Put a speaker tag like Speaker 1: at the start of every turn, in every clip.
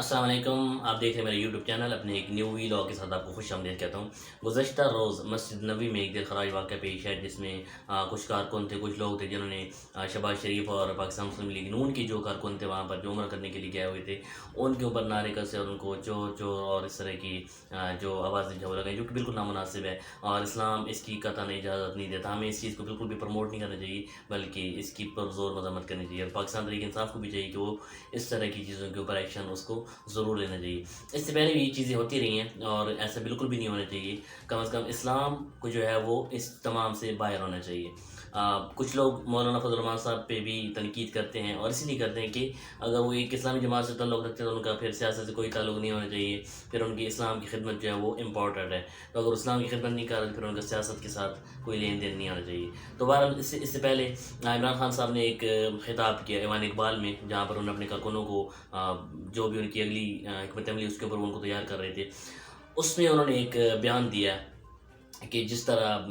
Speaker 1: السلام علیکم، آپ دیکھ رہے ہیں میرے یوٹیوب چینل اپنے ایک نیو ویلاگ کے ساتھ آپ کو خوش آمدید کہتا ہوں۔ گزشتہ روز مسجد نبوی میں ایک دلخراش واقعہ پیش ہے، جس میں کچھ کارکن تھے، کچھ لوگ تھے جنہوں نے شہباز شریف اور پاکستان مسلم لیگ نون کی جو کارکن تھے وہاں پر جو عمرہ کرنے کے لیے گئے ہوئے تھے، ان کے اوپر نعرے کسے اور ان کو چور چور اور اس طرح کی جو آوازیں جو لگائیں، جو کہ بالکل نامناسب ہے اور اسلام اس کی قطعاً اجازت نہیں دیتا۔ ہمیں اس چیز کو بالکل بھی پروموٹ نہیں کرنا چاہیے، بلکہ اس کی پر زور مذمت کرنی چاہیے، اور پاکستان تحریک انصاف کو بھی چاہیے کہ وہ اس طرح کی چیزوں کے اوپر ایکشن اس کو ضرور لینا چاہیے۔ اس سے پہلے بھی یہ چیزیں ہوتی رہی ہیں اور ایسا بالکل بھی نہیں ہونا چاہیے۔ کم از کم اسلام کو جو ہے وہ اس تمام سے باہر ہونا چاہیے۔ کچھ لوگ مولانا فضل الرحمان صاحب پہ بھی تنقید کرتے ہیں، اور اسی لیے کرتے ہیں کہ اگر وہ ایک اسلامی جماعت سے تعلق رکھتے ہیں تو ان کا پھر سیاست سے کوئی تعلق نہیں ہونا چاہیے، پھر ان کی اسلام کی خدمت جو ہے وہ امپورٹنٹ ہے، تو اگر اسلام کی خدمت نہیں کر رہے پھر ان کا سیاست کے ساتھ کوئی لین دین نہیں ہونا چاہیے۔ تو بہرحال اس سے پہلے عمران خان صاحب نے ایک خطاب کیا ایوان اقبال میں، جہاں پر انہوں نے اپنے کارکنوں کو جو بھی ان کی اگلی حکمت عملی اس کے اوپر ان کو تیار کر رہے تھے، اس میں انہوں نے ایک بیان دیا کہ جس طرح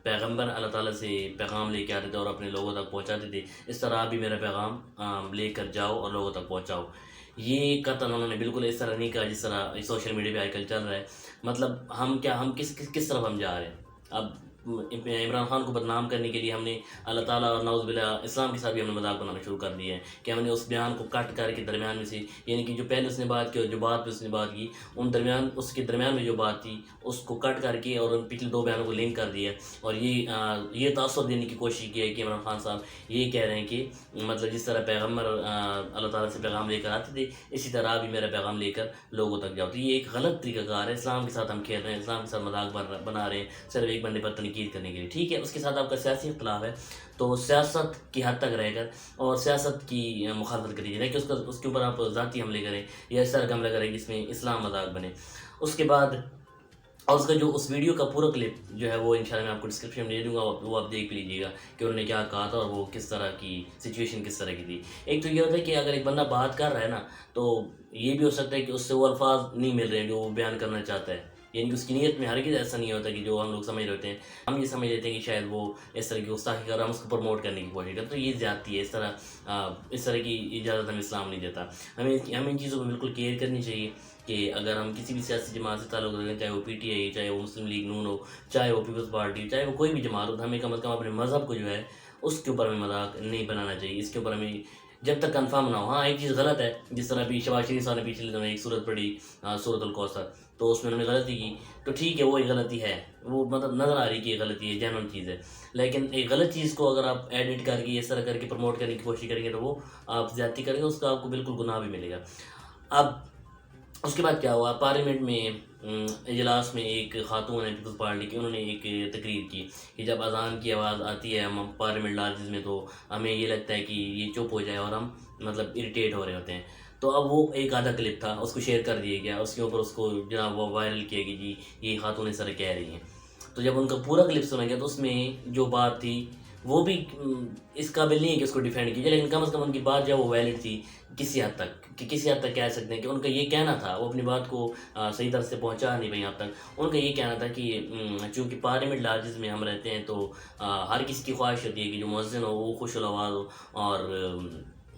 Speaker 1: پیغمبر اللہ تعالیٰ سے پیغام لے کے آتے تھے اور اپنے لوگوں تک پہنچاتے تھے، اس طرح آپ بھی میرا پیغام لے کر جاؤ اور لوگوں تک پہنچاؤ۔ یہ قطعاً انہوں نے بالکل اس طرح نہیں کہا جس طرح سوشل میڈیا پہ آج کل چل رہا ہے۔ مطلب ہم کس طرف ہم جا رہے ہیں؟ اب عمران خان کو بدنام کرنے کے لیے ہم نے اللہ تعالیٰ اور نعوذ باللہ اسلام کے ساتھ بھی ہم نے مذاق بنانا شروع کر دیا ہے کہ ہم نے اس بیان کو کٹ کر کے درمیان میں سے، یعنی کہ جو پہلے اس نے بات کی اور جو بعد پہ اس نے بات کی، اس کے درمیان میں جو بات تھی اس کو کٹ کر کے اور ان پچھلے دو بیانوں کو لنک کر دیا، اور یہ تاثر دینے کی کوشش کی ہے کہ عمران خان صاحب یہ کہہ رہے ہیں کہ مطلب جس طرح پیغمبر اللہ تعالیٰ سے پیغام لے کر آتے تھے، اسی طرح بھی میرا پیغام لے کر لوگوں تک جاؤ۔ تو یہ ایک غلط طریقہ کار ہے، اسلام کے ساتھ ہم کھیل رہے ہیں، اسلام کے ساتھ مذاق بنا رہے ہیں صرف ایک بندے پر تنقید کرنے کے لیے۔ ٹھیک ہے، اس کے ساتھ آپ کا سیاسی اختلاف ہے تو سیاست کی حد تک رہ کر اور سیاست کی مخالفت کریے، لیکن اس کے اوپر آپ ذاتی حملے کریں یا اس طرح کا حملہ کریں جس میں اسلام مذاق بنے۔ اس کے بعد اور اس کا جو اس ویڈیو کا پورا کلپ جو ہے وہ انشاءاللہ میں آپ کو ڈسکرپشن میں دے دوں گا، وہ آپ دیکھ لیجیے گا کہ انہوں نے کیا کہا تھا اور وہ کس طرح کی سچویشن کس طرح کی تھی۔ ایک تو یہ ہوتا ہے کہ اگر ایک بندہ بات کر رہا ہے نا، تو یہ بھی ہو سکتا ہے کہ اس سے وہ الفاظ نہیں مل رہے ہیں جو وہ بیان کرنا چاہتا ہے، یعنی کہ اس کی نیت میں ہرگز ایسا نہیں ہوتا کہ جو ہم لوگ سمجھ رہے ہوتے ہیں، ہم یہ سمجھ لیتے ہیں کہ شاید وہ اس طرح کی گستاخی کر رہا ہے، ہم اس کو پروموٹ کرنے کی کوشش کرتے ہیں، تو یہ زیادتی ہے۔ اس طرح کی اجازت ہمیں اسلام نہیں دیتا۔ ہمیں ان چیزوں کو بالکل کیئر کرنی چاہیے کہ اگر ہم کسی بھی سیاسی جماعت سے تعلق رکھیں، چاہے وہ پی ٹی آئی، چاہے وہ مسلم لیگ نون ہو، چاہے وہ پیپلز پارٹی، چاہے وہ کوئی بھی جماعت ہو، تو ہمیں کم از کم اپنے مذہب کو جو ہے اس کے اوپر ہمیں مذاق نہیں بنانا چاہیے، اس کے اوپر ہمیں جب تک کنفرم نہ ہو۔ ہاں، ایک چیز غلط ہے، جس طرح ابھی شہباز شریف صاحب نے پچھلے دنوں ایک صورت پڑھی، سورۃ الکوثر، تو اس میں انہوں نے غلطی کی، تو ٹھیک ہے وہ ایک غلطی ہے، وہ مطلب نظر آ رہی کہ یہ غلطی ہے، جینون چیز ہے، لیکن ایک غلط چیز کو اگر آپ ایڈٹ کر کے اس طرح کر کے پروموٹ کرنے کی کوشش کریں گے تو وہ آپ زیادتی کریں گے، اس کا آپ کو بالکل گناہ بھی ملے گا۔ اب اس کے بعد کیا ہوا، پارلیمنٹ میں اجلاس میں ایک خاتون ہے پیپلز پارٹی کی، انہوں نے ایک تقریر کی کہ جب اذان کی آواز آتی ہے ہم پارلیمنٹ لارجز میں تو ہمیں یہ لگتا ہے کہ یہ چپ ہو جائے اور ہم مطلب اریٹیٹ ہو رہے ہوتے ہیں۔ تو اب وہ ایک آدھا کلپ تھا، اس کو شیئر کر دیا گیا، اس کے اوپر اس کو جناب وہ وائرل کیا کہ جی یہ خاتون اس طرح کہہ رہی ہیں۔ تو جب ان کا پورا کلپ سنا گیا تو اس میں جو بات تھی وہ بھی اس قابل نہیں ہے کہ اس کو ڈیفینڈ کیجیے، لیکن کم از کم ان کی بات جو ہے وہ ویلڈ تھی کسی حد تک، کہ کسی حد تک کہہ سکتے ہیں کہ ان کا یہ کہنا تھا، وہ اپنی بات کو صحیح طرح سے پہنچا نہیں پائی یہاں تک۔ ان کا یہ کہنا تھا کہ چونکہ پارلیمنٹ لارجز میں ہم رہتے ہیں تو ہر کسی کی خواہش ہوتی ہے کہ جو مؤذن ہو وہ خوش الآواز ہو، اور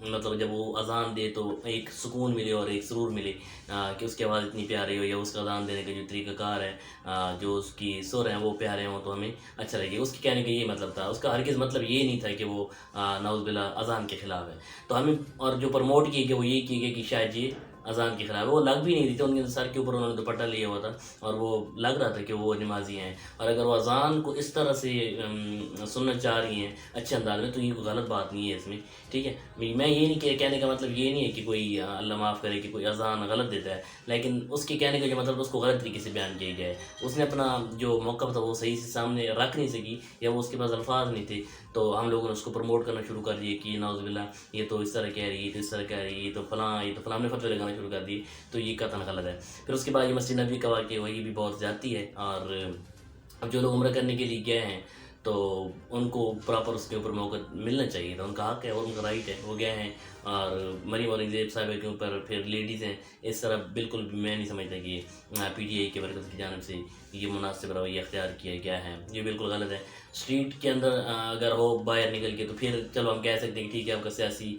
Speaker 1: مطلب جب وہ اذان دے تو ایک سکون ملے اور ایک سرور ملے کہ اس کی آواز اتنی پیاری ہو، یا اس کا اذان دینے کا جو طریقہ کار ہے، جو اس کی سر ہیں وہ پیارے ہوں تو ہمیں اچھا لگے۔ اس کے کہنے کا یہ مطلب تھا، اس کا ہرگز مطلب یہ نہیں تھا کہ وہ نعوذ باللہ اذان کے خلاف ہے۔ تو ہمیں اور جو پروموٹ کیے گئے وہ یہ کیے گئے کہ شاید یہ اذان کے خلاف ہے، وہ لگ بھی نہیں رہی تھی، ان کے سر کے اوپر انہوں نے دوپٹہ لیا ہوا تھا اور وہ لگ رہا تھا کہ وہ نمازی ہیں، اور اگر وہ اذان کو اس طرح سے سننا چاہ رہی ہیں اچھے انداز میں تو یہ کوئی غلط بات نہیں ہے اس میں۔ ٹھیک ہے، میں یہ نہیں کہنے کا مطلب یہ نہیں ہے کہ کوئی اللہ معاف کرے کہ کوئی اذان غلط دیتا ہے، لیکن اس کے کہنے کا جو مطلب اس کو غلط طریقے سے بیان کیا گیا ہے، اس نے اپنا جو موقف تھا وہ صحیح سے سامنے رکھ نہیں سکی، یا وہ اس کے پاس الفاظ نہیں تھے، تو ہم لوگوں نے اس کو پروموٹ کرنا شروع کر دیے کہ نعوذ باللہ یہ تو اس طرح کہہ رہی ہے، یہ تو اس طرح کہہ رہی ہے، یہ تو فلاں، یہ تو فلاں، نے فتوے لگانا شروع کر دیے، تو یہ قطعاً غلط ہے۔ پھر اس کے بعد یہ مسجد نبوی کا واقعہ ہوا، یہ بھی بہت زیادتی ہے، اور اب جو لوگ عمرہ کرنے کے لیے گئے ہیں تو ان کو پراپر اس کے اوپر موقع ملنا چاہیے تھا، ان کا حق ہے اور ان کا رائٹ ہے، وہ گئے ہیں۔ اور مریم اورنگزیب صاحبہ کے اوپر پھر لیڈیز ہیں، اس طرح بالکل بھی میں نہیں سمجھتا کہ پی ٹی آئی کے مرکز کی جانب سے یہ مناسب رویہ اختیار کیا گیا ہے، یہ بالکل غلط ہے۔ اسٹریٹ کے اندر اگر ہو باہر نکل کے تو پھر چلو ہم کہہ سکتے ہیں کہ ٹھیک ہے آپ کا سیاسی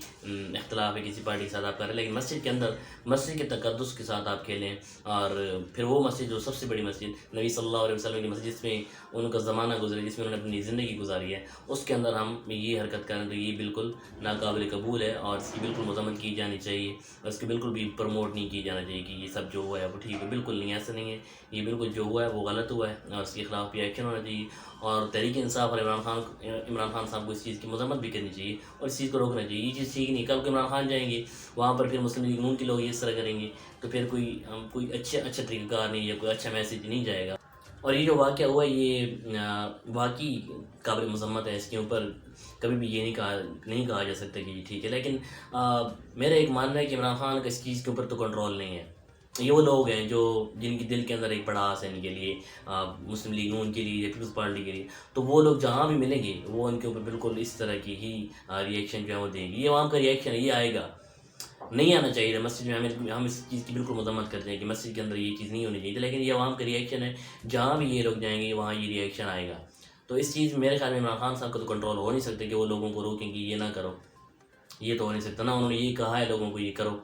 Speaker 1: اختلاف ہے، کسی پارٹی کے ساتھ آپ کر رہے ہیں، لیکن مسجد کے اندر مسجد کے تقدس کے ساتھ آپ کھیلیں۔ اور پھر وہ مسجد جو سب سے بڑی مسجد نبی صلی اللہ علیہ وسلم کی مسجد، جس میں ان کا زمانہ گزرے، جس میں انہوں نے اپنی زندگی گزاری ہے، اس کے اندر ہم یہ حرکت کریں تو یہ بالکل ناقابل قبول ہے اور اس کی بالکل مذمت کی جانی چاہیے، اور اس کی بالکل بھی پروموٹ نہیں کی جانا چاہیے کہ یہ سب جو ہوا ہے وہ ٹھیک ہے، بالکل نہیں، ایسا نہیں ہے، یہ بالکل جو ہوا ہے وہ غلط ہوا ہے اور اس کے خلاف بھی ایکشن ہونا چاہیے۔ اور تحریک انصاف اور عمران خان صاحب کو اس چیز کی مذمت بھی کرنی چاہیے اور اس چیز کو روکنا چاہیے، یہ چیز ٹھیک نہیں۔ کل کو عمران خان جائیں گے وہاں پر، پھر مسلم لیگ نون کے لوگ اس طرح کریں گے تو پھر کوئی اچھا طریقہ کار نہیں یا کوئی اچھا میسیج نہیں جائے گا۔ اور یہ جو واقعہ ہوا یہ واقعی قابل مذمت ہے، اس کے اوپر کبھی بھی یہ نہیں کہا جا سکتا کہ یہ ٹھیک ہے، لیکن میرا ایک ماننا ہے کہ عمران خان کا اس چیز کے اوپر تو کنٹرول نہیں ہے۔ یہ وہ لوگ ہیں جن کے دل کے اندر ایک بڑا آس ہے ان کے لیے، مسلم لیگ نون کے لیے یا پیپلز پارٹی کے لیے، تو وہ لوگ جہاں بھی ملیں گے وہ ان کے اوپر بالکل اس طرح کی ہی ریئیکشن جو ہے وہ دیں گے۔ یہ عوام کا ریئیکشن ہے، یہ آئے گا، نہیں آنا چاہیے تھا مسجد میں۔ ہم اس چیز کی بالکل مذمت کرتے ہیں کہ مسجد کے اندر یہ چیز نہیں ہونی چاہیے تھی، لیکن یہ عوام کا ریئیکشن ہے، جہاں بھی یہ لوگ جائیں گے وہاں یہ ریئیکشن آئے گا۔ تو اس چیز میرے خیال میں عمران خان صاحب کو تو کنٹرول ہو نہیں سکتے کہ وہ لوگوں کو روکیں کہ یہ نہ کرو، یہ تو ہو نہیں سکتا، نہ انہوں نے یہ کہا ہے لوگوں کو یہ کرو،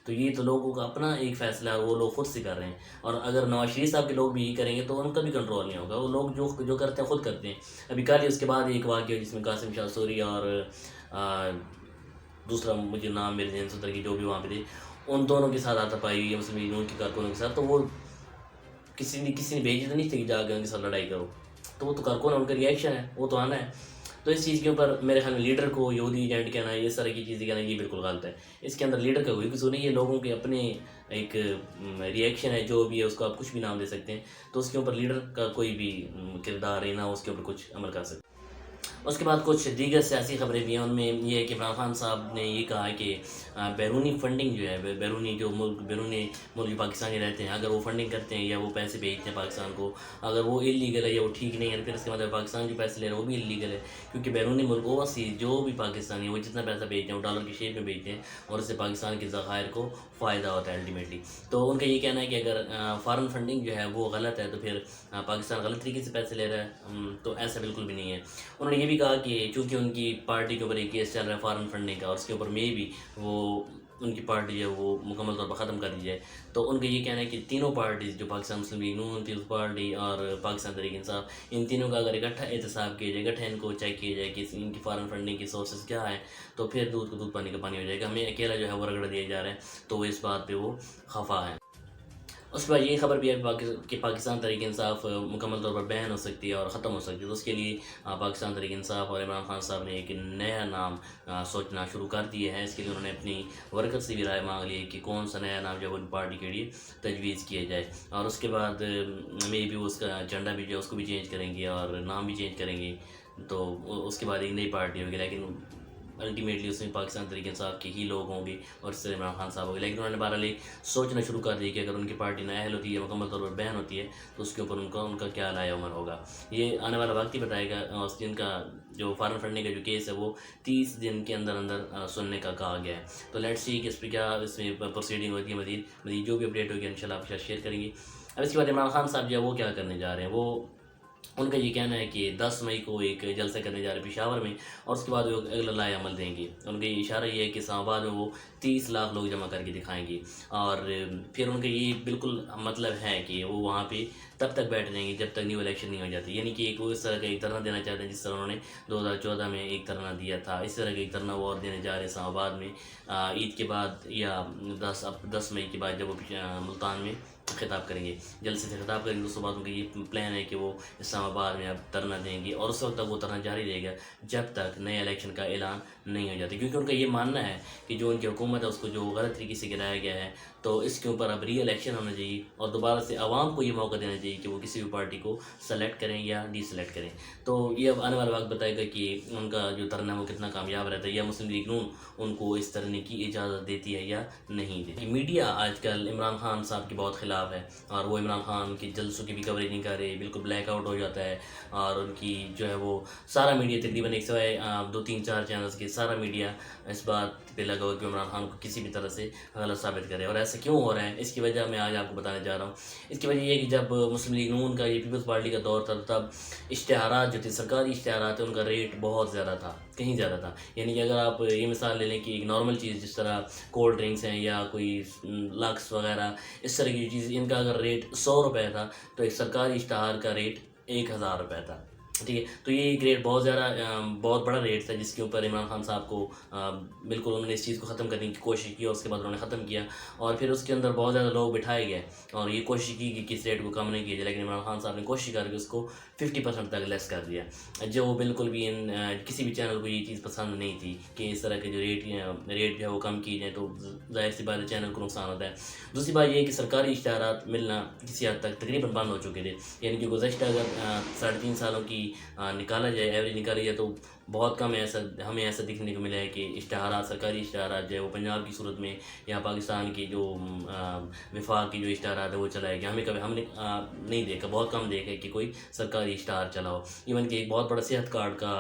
Speaker 1: تو یہ تو لوگوں کا اپنا ایک فیصلہ ہے، وہ لوگ خود سے کر رہے ہیں۔ اور اگر نواز شریف صاحب کے لوگ بھی یہ کریں گے تو ان کا بھی کنٹرول نہیں ہوگا، وہ لوگ جو کرتے ہیں خود کرتے ہیں۔ ابھی کل ہی اس کے بعد ایک واقعہ جس میں قاسم شاہ سوری اور دوسرا مجھے نام میرے ذہن سے اتر گئی، جو بھی وہاں پہ تھے، ان دونوں کے ساتھ ہاتھ پائی ہوئی ہے مسلم لیگ نون کے کارکنوں کے ساتھ، تو وہ کسی نے بھیجی تو نہیں تھی کہ جا کے ان کے ساتھ لڑائی کرو، تو وہ تو کارکن ہے، ان کا ریئیکشن ہے، وہ تو آنا ہے۔ تو اس چیز کے اوپر میرے خیال میں لیڈر کو یہودی ایجنٹ کہنا ہے، اس طرح کی چیزیں کہنا یہ بالکل غلط ہے۔ اس کے اندر لیڈر کا کوئی قصور نہیں، یہ لوگوں کے اپنے ایک ریئیکشن ہے، جو بھی ہے اس کو آپ کچھ بھی نام دے سکتے ہیں، تو اس کے اوپر لیڈر کا کوئی بھی کردار ہے نہ اس کے اوپر کچھ عمل کر سکتے۔ اس کے بعد کچھ دیگر سیاسی خبریں بھی ہیں، ان میں یہ ہے کہ عمران خان صاحب نے یہ کہا ہے کہ بیرونی فنڈنگ جو ہے، بیرونی ملک پاکستانی رہتے ہیں، اگر وہ فنڈنگ کرتے ہیں یا وہ پیسے بھیجتے ہیں پاکستان کو، اگر وہ انلیگل ہے یا وہ ٹھیک نہیں ہے، پھر اس کے مطلب پاکستان جو پیسے لے رہے ہیں وہ بھی انلیگل ہے، کیونکہ بیرونی ملک اوورسیز جو بھی پاکستانی ہے وہ جتنا پیسہ بھیجتے ہیں وہ ڈالر کی شیپ میں بھیجتے ہیں اور اس سے پاکستان کے ذخائر کو فائدہ ہوتا ہے الٹیمیٹلی۔ تو ان کا یہ کہنا ہے کہ اگر فارن فنڈنگ جو ہے وہ غلط ہے تو پھر پاکستان غلط طریقے سے پیسے لے رہا ہے، تو ایسا بالکل بھی نہیں ہے۔ انہوں نے یہ بھی کہا کہ چونکہ ان کی پارٹی کے اوپر ایک کیس چل رہا ہے فارن فنڈنگ کا، اور اس کے اوپر میں بھی وہ ان کی پارٹی ہے وہ مکمل طور پر ختم کر دی جائے، تو ان کا یہ کہنا ہے کہ تینوں پارٹیز جو پاکستان مسلم لیگ نون، پیپلز پارٹی اور پاکستان تحریک انصاف، ان تینوں کا اگر اکٹھا احتساب کیا جائے، اکٹھا ان کو چیک کیا جائے کہ ان کی فارن فنڈنگ کی سورسز کیا ہیں، تو پھر دودھ کو دودھ پانی کا پانی ہو جائے گا۔ ہمیں اکیلا جو ہے وہ رگڑ دیا جا رہا ہے، تو وہ اس بات پہ وہ خفا ہے۔ اس کے بعد یہ خبر بھی ہے کہ پاکستان تحریک انصاف مکمل طور پر بین ہو سکتی ہے اور ختم ہو سکتی ہے، تو اس کے لیے پاکستان تحریک انصاف اور عمران خان صاحب نے ایک نیا نام سوچنا شروع کر دیا ہے۔ اس کے لیے انہوں نے اپنی ورکر سے بھی رائے مانگ لی ہے کہ کون سا نیا نام جو ہے وہ پارٹی کے لیے تجویز کیا جائے، اور اس کے بعد میں بھی اس کا جھنڈا بھی جو ہے اس کو بھی چینج کریں گے اور نام بھی چینج کریں گے، تو اس کے بعد ایک نئی پارٹی ہوگی، لیکن الٹیمیٹلی اس میں پاکستان تحریک انصاف کے ہی لوگ ہوں گے اور اس سے عمران خان صاحب ہوں گے، لیکن انہوں نے بہرحال سوچنا شروع کر دی کہ اگر ان کی پارٹی نااہل ہوتی ہے، مکمل طور پر بین ہوتی ہے، تو اس کے اوپر ان کا کیا رائے عمل ہوگا، یہ آنے والا وقت ہی بتائے گا۔ اس دن کا جو فارن فنڈنگ کا جو کیس ہے وہ 30 دن کے اندر سننے کا کہا گیا ہے، تو لیٹس سی کہ اس پہ کیا اس میں پروسیڈنگ ہوتی ہے، مزید جو بھی اپڈیٹ ہوگی انشاءاللہ آپ کے ساتھ شیئر کریں گے۔ اب اس کے بعد عمران خان صاحب جو ہے وہ کیا کرنے جا رہے ہیں، وہ ان کا یہ کہنا ہے کہ 10 مئی کو ایک جلسہ کرنے جا رہے ہیں پشاور میں، اور اس کے بعد وہ اگلا لائے عمل دیں گے۔ ان کا یہ اشارہ یہ ہے کہ اسلام آباد میں وہ 30 لاکھ لوگ جمع کر کے دکھائیں گے، اور پھر ان کا یہ بالکل مطلب ہے کہ وہ وہاں پہ تب تک بیٹھ رہیں گے جب تک نیو الیکشن نہیں ہو جاتی، یعنی کہ وہ اس طرح کا ایک دھرنا دینا چاہتے ہیں جس طرح انہوں نے 2014 میں ایک دھرنا دیا تھا، اس طرح کا ایک دھرنا وہ اور دینے جا رہے ہیں اسلام آباد میں عید کے بعد، یا 10 مئی کے بعد جب وہ ملتان میں خطاب کریں گے، جلسے سے خطاب کریں گے، تو اس کے بعد ان کا یہ پلان ہے کہ وہ اسلام آباد میں اب دھرنا دیں گے، اور اس وقت تک وہ دھرنا جاری رہے گا جب تک نئے الیکشن کا اعلان نہیں ہو جاتا، کیونکہ ان کا یہ ماننا ہے کہ جو ان کی حکومت ہے اس کو جو غلط طریقے سے گرایا گیا ہے، تو اس کے اوپر اب ری الیکشن ہونا چاہیے اور دوبارہ سے عوام کو یہ موقع دینا چاہیے کہ وہ کسی بھی پارٹی کو سلیکٹ کریں یا ڈی سلیکٹ کریں. تو یہ اب آنے والا وقت بتائے گا کہ ان کا جو دھرنا ہے وہ کتنا کامیاب رہتا ہے یا مسلم لیگ نون ان کو اس طرح کی اجازت دیتی ہے یا نہیں دیتی. میڈیا آج کل عمران خان صاحب کے بہت خلاف ہے اور وہ عمران خان کی جلسوں کی بھی کوریج نہیں کر رہے, بالکل بلیک آؤٹ ہو جاتا ہے اور ان کی جو ہے وہ سارا میڈیا تقریباً ایک سوائے 2 3 4 چینلز کے سارا میڈیا اس بات پہ لگا ہوا کہ عمران خان کو کسی بھی طرح سے غلط ثابت کرے. اور ایسا کیوں ہو رہا ہے اس کی وجہ میں آج آپ کو بتانے جا رہا ہوں. اس کی وجہ یہ ہے کہ جب مسلم لیگ نون کا یہ پیپلز پارٹی کا دور تھا تب اشتہارات جو تھے سرکاری اشتہارات ان کا ریٹ بہت زیادہ تھا, کہیں زیادہ تھا. یعنی کہ اگر آپ یہ مثال لے لیں کہ ایک نارمل چیز جس طرح کولڈ ڈرنکس ہیں یا کوئی لکس وغیرہ اس طرح کی چیز, ان کا اگر ریٹ 100 روپے تھا تو ایک سرکاری اشتہار کا ریٹ 1000 روپے تھا. ٹھیک ہے, تو یہ ایک ریٹ بہت زیادہ بہت بڑا ریٹ تھا جس کے اوپر عمران خان صاحب کو بالکل انہوں نے اس چیز کو ختم کرنے کی کوشش کی اور اس کے بعد انہوں نے ختم کیا اور پھر اس کے اندر بہت زیادہ لوگ بٹھائے گئے اور یہ کوشش کی کہ کس ریٹ کو کم نہیں کیا جائے, لیکن عمران خان صاحب نے کوشش کر کے اس کو 50% تک لیس کر دیا, جو بالکل بھی کسی بھی چینل کو یہ چیز پسند نہیں تھی کہ اس طرح کے جو ریٹ جو ہے وہ کم کی جائیں, تو ظاہر سی بات ہے چینل کو نقصان ہوتا ہے. دوسری بات یہ ہے کہ سرکاری اشتہارات ملنا کسی حد تک تقریباً بند ہو چکے تھے. یعنی کہ گزشتہ اگر 3.5 سالوں کی نکالا جائے, ایوریج نکالی جائے تو بہت کم ہمیں ایسا دیکھنے کو ملا ہے کہ اشتہارات سرکاری اشتہارات جو ہے وہ پنجاب کی صورت میں یا پاکستان کی جو وفاق کی جو اشتہارات ہے وہ چلائے گیا. ہم نے نہیں دیکھا, بہت کم دیکھا کہ کوئی سرکاری اشتہار چلا ہو. ایون کہ ایک بہت بڑا صحت کارڈ کا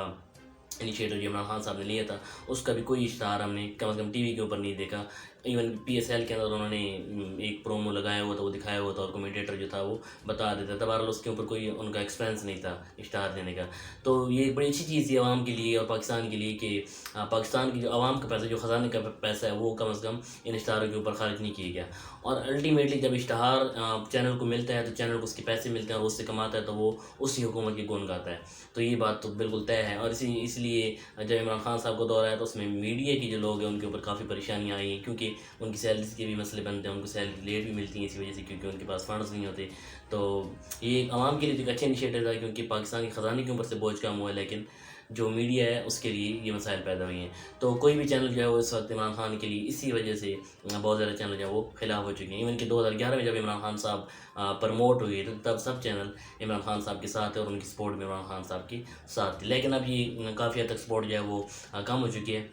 Speaker 1: انیشیٹو جو عمران خان صاحب نے لیا تھا اس کا بھی کوئی اشتہار ہم نے کم از کم ٹی وی کے اوپر نہیں دیکھا. ایون پی ایس ایل کے اندر انہوں نے ایک پرومو لگایا ہوا تھا, وہ دکھایا ہوا تھا اور کمیٹیٹر جو تھا وہ بتا دیتا تھا. بہرحال اس کے اوپر کوئی ان کا ایکسپینس نہیں تھا اشتہار دینے کا. تو یہ ایک بڑی اچھی چیز تھی عوام کے لیے اور پاکستان کے لیے کہ پاکستان کی جو عوام کا پیسہ, جو خزانے کا پیسہ ہے وہ کم از کم ان اشتہاروں کے اوپر خارج نہیں کیا گیا. اور الٹیمیٹلی جب اشتہار چینل کو ملتا ہے تو چینل کو اس کے پیسے ملتے ہیں اور اس سے کماتا ہے تو وہ اسی حکومت کی گن گاتا ہے. تو یہ بات تو بالکل طے ہے. اور اس لیے جب عمران خان صاحب کو دور آیا تو اس میں میڈیا کی جو لوگ ہیں ان کے اوپر کافی پریشانیاں آئی ہیں کیونکہ ان کی سیلریز کے بھی مسئلے بنتے ہیں, ان کو سیلری لیٹ بھی ملتی ہیں اسی وجہ سے کیونکہ ان کے پاس فنڈز نہیں ہوتے. تو یہ عوام کے لیے ایک اچھا انیشیٹو تھا کیونکہ پاکستان کی خزانے کے اوپر سے بوجھ کم ہوا ہے, لیکن جو میڈیا ہے اس کے لیے یہ مسائل پیدا ہوئی ہیں. تو کوئی بھی چینل جو ہے وہ اس وقت عمران خان کے لیے اسی وجہ سے بہت زیادہ چینل جو ہے وہ خلاف ہو چکے ہیں. ایون کہ 2011 میں جب عمران خان صاحب پروموٹ ہوئی تو تب سب چینل عمران خان صاحب کے ساتھ ہے اور ان کی سپورٹ میں عمران خان صاحب کے ساتھ تھی, لیکن اب یہ کافی حد تک سپورٹ جو ہے وہ کم ہو چکی ہے.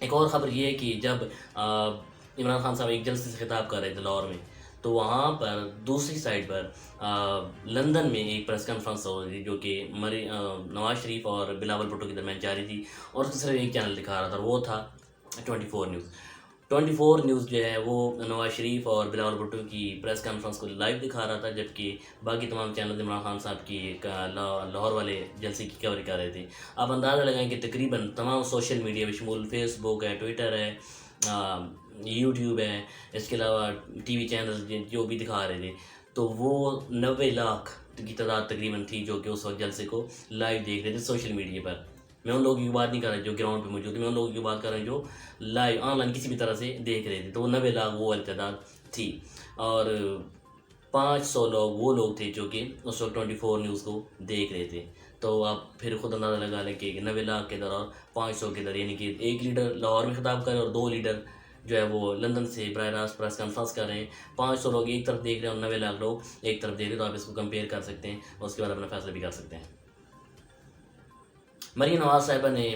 Speaker 1: ایک اور خبر یہ ہے کہ جب عمران خان صاحب ایک جلسے سے خطاب کر رہے تھے لاہور میں, تو وہاں پر دوسری سائڈ پر لندن میں ایک پریس کانفرنس ہو رہی تھی جو کہ نواز شریف اور بلاول بھٹو کے درمیان جاری تھی اور اس کو صرف ایک چینل دکھا رہا تھا اور وہ تھا 24 نیوز. 24 نیوز جو ہے وہ نواز شریف اور بلاول بھٹو کی پریس کانفرنس کو لائیو دکھا رہا تھا, جبکہ باقی تمام چینل عمران خان صاحب کی لاہور والے جلسے کی کور کر رہے تھے. آپ اندازہ لگائیں کہ تقریباً تمام سوشل میڈیا بشمول فیس بک ہے, ٹویٹر ہے, یوٹیوب ہے, اس کے علاوہ ٹی وی چینل جو بھی دکھا رہے تھے, تو وہ 90 لاکھ کی تعداد تقریباً تھی جو کہ اس وقت جلسے کو لائیو دیکھ رہے تھے سوشل میڈیا پر. میں ان لوگوں کی بات نہیں کر رہا جو گراؤنڈ پہ موجود تھے, میں ان لوگوں کی بات کر رہا ہوں جو لائیو آن لائن کسی بھی طرح سے دیکھ رہے تھے. تو وہ 90 لاکھ وہ تعداد تھی اور 500 لوگ وہ لوگ تھے جو کہ اس وقت 24 نیوز کو دیکھ رہے تھے. تو آپ پھر خود اندازہ لگا لیں کہ 90 لاکھ کے در اور 500 کے در, یعنی کہ ایک لیڈر لاہور میں خطاب کر رہے اور 2 لیڈر جو ہے وہ لندن سے براہ راست پریس کانفرنس کر رہے ہیں. 500 لوگ ایک طرف دیکھ رہے ہیں اور 90 لاکھ لوگ ایک طرف دیکھ رہے ہیں. تو آپ اس کو کمپیئر کر سکتے ہیں اور اس کے بعد اپنا فیصلہ بھی کر سکتے ہیں. مریم نواز صاحبہ نے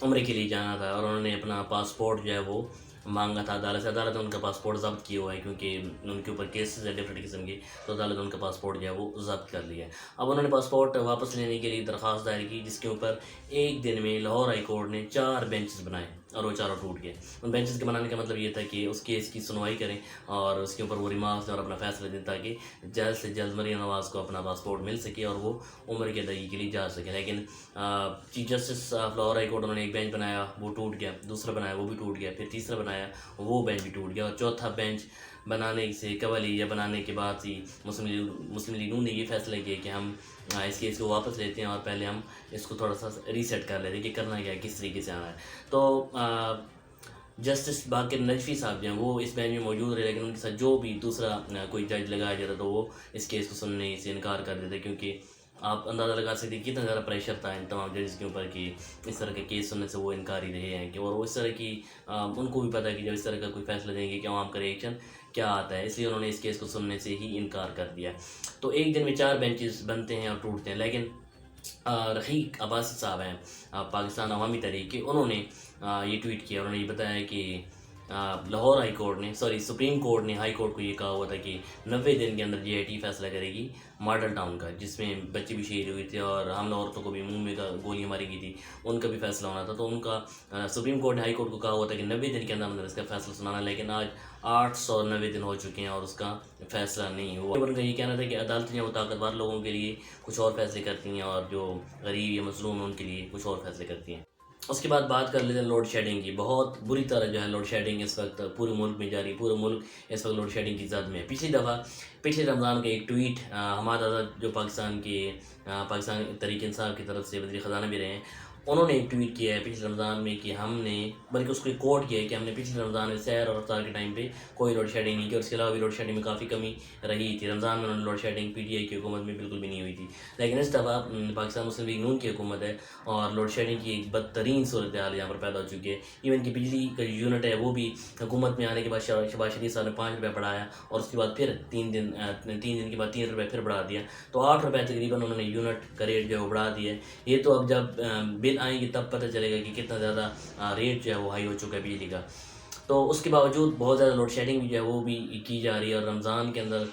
Speaker 1: عمرے کے لیے جانا تھا اور انہوں نے اپنا پاسپورٹ جو ہے وہ مانگا تھا عدالت سے. عدالت نے ان کا پاسپورٹ ضبط کیا ہوا ہے کیونکہ ان کے اوپر کیسز ہے ڈفرینٹ قسم کے, تو عدالت نے ان کا پاسپورٹ جو ہے وہ ضبط کر لیا ہے. اب انہوں نے پاسپورٹ واپس لینے کے لیے درخواست دائر کی جس کے اوپر ایک دن میں لاہور ہائی کورٹ نے 4 بینچز بنائے اور وہ چاروں ٹوٹ گئے. ان بینچز کے بنانے کا مطلب یہ تھا کہ اس کیس کی سنوائی کریں اور اس کے اوپر وہ ریمارکس دیں اور اپنا فیصلہ دیں تاکہ جلد سے جلد مریم نواز کو اپنا پاسپورٹ مل سکے اور وہ عمر کی ادائیگی کے لیے جا سکے. لیکن chief justice of Lahore high court انہوں نے ایک بینچ بنایا, وہ ٹوٹ گیا. دوسرا بنایا, وہ بھی ٹوٹ گیا. پھر تیسرا بنایا, وہ بینچ بھی ٹوٹ گیا. اور چوتھا بینچ بنانے سے قبل یا بنانے کے بعد ہی مسلم لیگ نون نے یہ فیصلہ کیا کہ ہم اس کیس کو واپس لیتے ہیں اور پہلے ہم اس کو تھوڑا سا ریسیٹ کر لیتے ہیں کہ کرنا کیا ہے, کس طریقے سے آنا ہے. تو جسٹس باقر نجفی صاحب جو ہیں وہ اس بینچ میں موجود رہے, لیکن ان کے ساتھ جو بھی دوسرا کوئی جج لگایا جاتا تو وہ اس کیس کو سننے سے انکار کر دیتے, کیونکہ آپ اندازہ لگا سکتے ہیں کتنا زیادہ پریشر تھا ان تمام ججز کے اوپر کہ اس طرح کے کیس سننے سے وہ انکار ہی رہے ہیں. کہ اور وہ اس طرح کی ان کو بھی پتہ ہے کہ جب اس طرح کا کوئی فیصلہ دیں گے کہ عوام کا ریئیکشن کیا آتا ہے، اس لیے انہوں نے اس کیس کو سننے سے ہی انکار کر دیا۔ تو ایک دن میں 4 بینچز بنتے ہیں اور ٹوٹتے ہیں، لیکن رفیق عباسی صاحب ہیں پاکستان عوامی تحریک کے، انہوں نے یہ ٹویٹ کیا، انہوں نے یہ بتایا کہ لاہور ہائی کورٹ نے سپریم کورٹ نے ہائی کورٹ کو یہ کہا ہوا تھا کہ 90 دن کے اندر GIT فیصلہ کرے گی ماڈل ٹاؤن کا، جس میں بچے بھی شہید ہوئے تھے اور حاملہ عورتوں کو بھی منہ میں گولیاں ماری گئی تھی، ان کا بھی فیصلہ ہونا تھا۔ تو ان کا سپریم کورٹ نے ہائی کورٹ کو کہا ہوا تھا کہ 90 دن کے اندر اس کا فیصلہ سنانا، لیکن آج 890 دن ہو چکے ہیں اور اس کا فیصلہ نہیں ہوا۔ ان کا یہ کہنا تھا کہ عدالتیں وہ طاقتور لوگوں کے لیے کچھ اور فیصلے کرتی ہیں اور جو غریب یا مظلوم ہیں ان کے لیے کچھ اور فیصلے کرتی ہیں۔ اس کے بعد بات کر لیتے ہیں لوڈ شیڈنگ کی۔ بہت بری طرح جو ہے لوڈ شیڈنگ اس وقت پورے ملک میں جاری، پورے ملک اس وقت لوڈ شیڈنگ کی زد میں ہے۔ پچھلے رمضان کا ایک ٹویٹ حماد آزاد جو پاکستان تحریک انصاف کی طرف سے وزیر خزانہ بھی رہے ہیں، انہوں نے ایک ٹویٹ کیا ہے پچھلے رمضان میں کہ ہم نے، بلکہ اس کو ایک کوٹ کیا ہے کہ ہم نے پچھلے رمضان میں سیر اور افطار کے ٹائم پہ کوئی لوڈ شیڈنگ نہیں کی، اور اس کے علاوہ بھی لوڈ شیڈنگ میں کافی کمی رہی تھی۔ رمضان میں انہوں نے لوڈ شیڈنگ PTI کی حکومت میں بالکل بھی نہیں ہوئی تھی، لیکن اس دفعہ پاکستان مسلم لیگ نون کی حکومت ہے اور لوڈ شیڈنگ کی ایک بدترین صورتحال یہاں پر پیدا ہو چکی ہے۔ ایون کہ بجلی کا جو یونٹ ہے وہ بھی حکومت میں آنے کے بعد شہباز شریف صاحب نے 5 روپے بڑھایا اور اس کے بعد پھر 3 دن کے بعد 3 روپے پھر بڑھا دیا، تو 8 روپے تقریباً انہوں نے یونٹ کا ریٹ جو ہے وہ بڑھا دیا ہے۔ یہ تو اب جب بل آئیں گے تب پتہ چلے گا کہ کتنا زیادہ ریٹ جو ہے وہ ہائی ہو چکا ہے بجلی کا۔ تو اس کے باوجود بہت زیادہ لوڈ شیڈنگ بھی جو ہے وہ بھی کی جا رہی ہے، اور رمضان کے اندر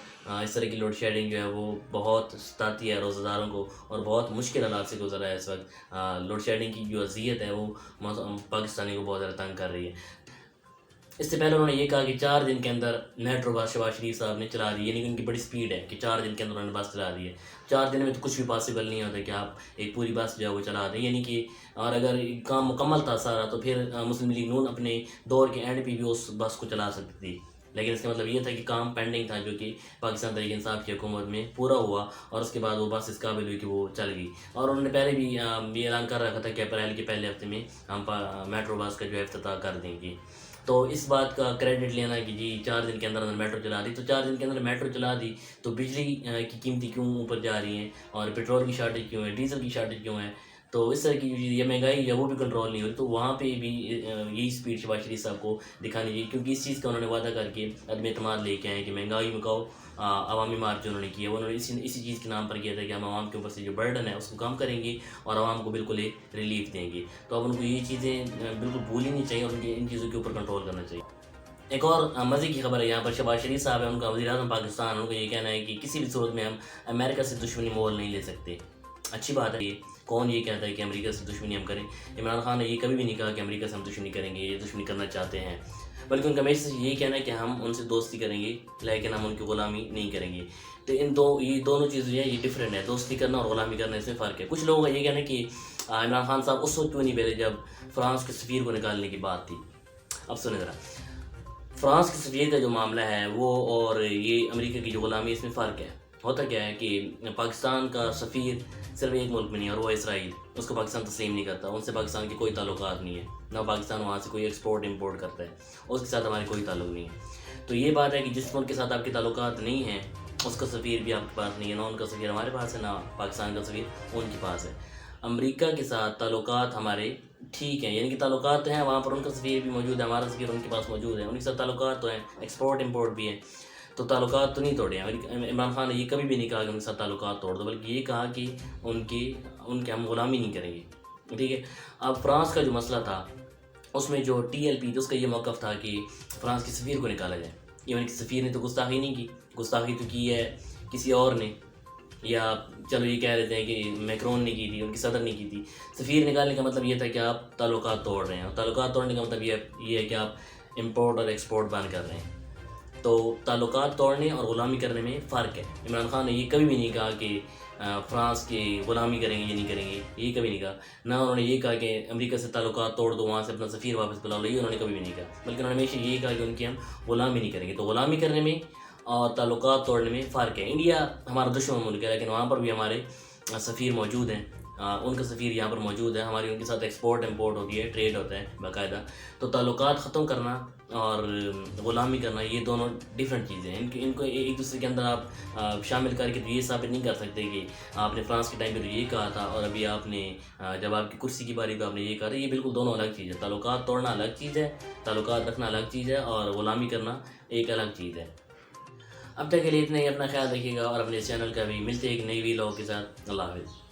Speaker 1: اس طرح کی لوڈ شیڈنگ جو ہے وہ بہت ستاتی ہے روزہ داروں کو اور بہت مشکل حالات سے گزر رہا ہے اس وقت۔ لوڈ شیڈنگ کی جو اذیت ہے وہ پاکستانی کو بہت زیادہ تنگ کر رہی ہے۔ اس سے پہلے انہوں نے یہ کہا کہ 4 دن کے اندر میٹرو بس شہباز شریف صاحب نے چلا دی، یعنی کہ ان کی بڑی سپیڈ ہے کہ 4 دن کے اندر انہوں نے بس چلا دی ہے۔ 4 دن میں تو کچھ بھی پاسبل نہیں ہوتا کہ آپ ایک پوری بس جو ہے وہ چلا دیں، یعنی کہ اور اگر کام مکمل تھا سارا تو پھر مسلم لیگ نون اپنے دور کے اینڈ پہ بھی اس بس کو چلا سکتی تھی، لیکن اس کا مطلب یہ تھا کہ کام پینڈنگ تھا جو کہ پاکستان تحریک انصاف کی حکومت میں پورا ہوا، اور اس کے بعد وہ بس اس قابل ہوئی کہ وہ چل گئی۔ اور انہوں نے پہلے بھی یہ اعلان کر رکھا تھا کہ اپریل کے پہلے ہفتے میں ہم میٹرو بس کا جو ہے افتتاح کر دیں گے۔ تو اس بات کا کریڈٹ لینا کہ جی 4 دن کے اندر میٹرو چلا دی، تو 4 دن کے اندر میٹرو چلا دی تو بجلی کی قیمتیں کیوں اوپر جا رہی ہیں اور پیٹرول کی شارٹیج کیوں ہے، ڈیزل کی شارٹیج کیوں ہے؟ تو اس طرح کی جو یہ مہنگائی ہے وہ بھی کنٹرول نہیں ہو رہی، تو وہاں پہ بھی یہی سپیڈ شہباز شریف صاحب کو دکھانی چاہیے، کیونکہ اس چیز کا انہوں نے وعدہ کر کے عدم اعتماد لے کے آئے کہ مہنگائی مکاؤ۔ عوامی مارچ جو انہوں نے کیا وہ انہوں نے اسی چیز کے نام پر کیا تھا کہ ہم عوام کے اوپر سے جو برڈن ہے اس کو کم کریں گے اور عوام کو بالکل ایک ریلیف دیں گے۔ تو اب ان کو یہ چیزیں بالکل بھولنی نہیں چاہیے اور ان چیزوں کے اوپر کنٹرول کرنا چاہیے۔ ایک اور مزے کی خبر ہے یہاں پر، شہباز شریف صاحب ہے ان کا وزیر اعظم پاکستان، ان کا یہ کہنا ہے کہ کسی بھی صورت میں ہم امریکہ سے دشمنی مول نہیں لے سکتے۔ اچھی بات ہے، کون یہ کہتا ہے کہ امریکہ سے دشمنی ہم کریں؟ عمران خان نے یہ کبھی بھی نہیں کہا کہ امریکہ سے ہم دشمنی کریں گے، یہ دشمنی کرنا چاہتے ہیں، بلکہ ان کا ہمیشہ سے یہی کہنا ہے کہ ہم ان سے دوستی کریں گے لیکن ہم ان کی غلامی نہیں کریں گے۔ تو یہ دونوں چیزیں جو ہے یہ ڈفرینٹ ہے، دوستی کرنا اور غلامی کرنا اس میں فرق ہے۔ کچھ لوگوں کا یہ کہنا ہے کہ عمران خان صاحب اس وقت کیوں نہیں بھیجے جب فرانس کے سفیر کو نکالنے کی بات تھی۔ اب سنیں ذرا، فرانس کے سفیر کا جو معاملہ ہے وہ اور یہ امریکہ کی جو غلامی، اس میں فرق ہے۔ ہوتا کیا ہے کہ پاکستان کا سفیر صرف ایک ملک میں نہیں، اور وہ اسرائیل، اس کو پاکستان تسلیم نہیں کرتا، ان سے پاکستان کے کوئی تعلقات نہیں ہے، نہ پاکستان وہاں سے کوئی ایکسپورٹ امپورٹ کرتا ہے، اس کے ساتھ ہمارے کوئی تعلق نہیں ہے۔ تو یہ بات ہے کہ جس ملک کے ساتھ آپ کے تعلقات نہیں ہیں اس کا سفیر بھی آپ کے پاس نہیں ہے، نہ ان کا سفیر ہمارے پاس ہے، نہ پاکستان کا سفیر ان کے پاس ہے۔ امریکہ کے ساتھ تعلقات ہمارے ٹھیک ہیں، یعنی کہ تعلقات ہیں، وہاں پر ان کا سفیر بھی موجود ہے، ہمارا سفیر ان کے پاس موجود ہے، ان کے ساتھ تعلقات تو ہیں، ایکسپورٹ امپورٹ بھی ہیں، تو تعلقات تو نہیں توڑے ہیں۔ عمران خان نے یہ کبھی بھی نہیں کہا کہ ان کے ساتھ تعلقات توڑ دو، بلکہ یہ کہا کہ ان کے ہم غلامی نہیں کریں گے، ٹھیک ہے۔ اب فرانس کا جو مسئلہ تھا اس میں جو TLP تھی اس کا یہ موقف تھا کہ فرانس کے سفیر کو نکالا جائے، ایون کہ سفیر نے تو گستاخی نہیں کی، گستاخی تو کی ہے کسی اور نے، یا چلو یہ کہہ دیتے ہیں کہ میکرون نے کی تھی، ان کی صدر نے کی تھی۔ سفیر نکالنے کا مطلب یہ تھا کہ آپ تعلقات توڑ رہے ہیں، اور تعلقات توڑنے کا مطلب یہ ہے کہ آپ امپورٹ اور ایکسپورٹ بند کر رہے ہیں۔ تو تعلقات توڑنے اور غلامی کرنے میں فرق ہے۔ عمران خان نے یہ کبھی بھی نہیں کہا کہ فرانس کی غلامی کریں گے، یہ نہیں کریں گے، یہ کبھی نہیں کہا۔ نہ انہوں نے یہ کہا کہ امریکہ سے تعلقات توڑ دو، وہاں سے اپنا سفیر واپس بلا لو، یہ انہوں نے کبھی بھی نہیں کہا، بلکہ انہوں نے ہمیشہ یہ کہا کہ ان کی ہم غلامی نہیں کریں گے۔ تو غلامی کرنے میں اور تعلقات توڑنے میں فرق ہے۔ انڈیا ہمارا دشمن ملک ہے، لیکن وہاں پر بھی ہمارے سفیر موجود ہیں، ان کا سفیر یہاں پر موجود ہے، ہماری ان کے ساتھ ایکسپورٹ امپورٹ ہوتی ہے، ٹریڈ ہوتا ہے باقاعدہ۔ تو تعلقات ختم کرنا اور غلامی کرنا یہ دونوں ڈفرینٹ چیزیں ہیں، ان کو ایک دوسرے کے اندر آپ شامل کر کے تو یہ ثابت نہیں کر سکتے کہ آپ نے فرانس کے ٹائم پہ تو یہ کہا تھا اور ابھی آپ نے جب آپ کی کرسی کی باری پہ آپ نے یہ کہا تھا، یہ بالکل دونوں الگ چیز ہے۔ تعلقات توڑنا الگ چیز ہے، تعلقات رکھنا الگ چیز ہے، اور غلامی کرنا ایک الگ چیز ہے۔ اب تک کے لیے اتنا ہی، اپنا خیال رکھیے گا اور اپنے چینل کا بھی ملتے ہیں ایک نئی ویلاگ کے ساتھ۔ اللہ حافظ۔